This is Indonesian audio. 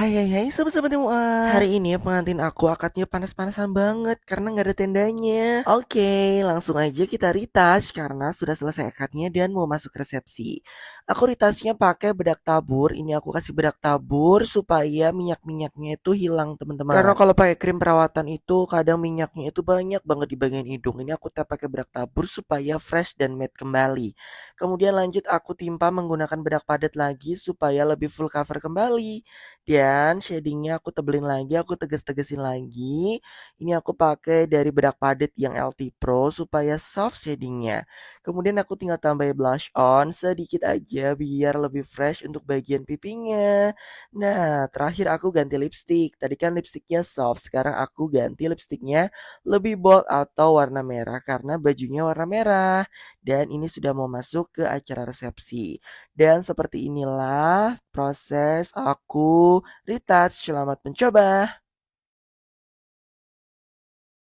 Hai sobat-sobat MUA. Hari ini pengantin aku akadnya panas-panasan banget karena nggak ada tendanya. Oke, langsung aja kita retouch karena sudah selesai akadnya dan mau masuk resepsi. Aku retouchnya pakai bedak tabur. Ini aku kasih bedak tabur supaya minyak-minyaknya itu hilang teman-teman. Karena kalau pakai krim perawatan itu kadang minyaknya itu banyak banget di bagian hidung. Ini aku tap pakai bedak tabur supaya fresh dan matte kembali. Kemudian lanjut aku timpa menggunakan bedak padat lagi supaya lebih full cover kembali. Dan shadingnya aku tebelin lagi, aku teges-tegesin lagi. Ini aku pakai dari bedak padat yang LT Pro supaya soft shadingnya. Kemudian aku tinggal tambahin blush on sedikit aja biar lebih fresh untuk bagian pipinya. Nah, terakhir aku ganti lipstick. Tadi kan lipsticknya soft, sekarang aku ganti lipsticknya lebih bold atau warna merah karena bajunya warna merah. Dan ini sudah mau masuk ke acara resepsi. Dan seperti inilah proses aku retouch. Selamat mencoba.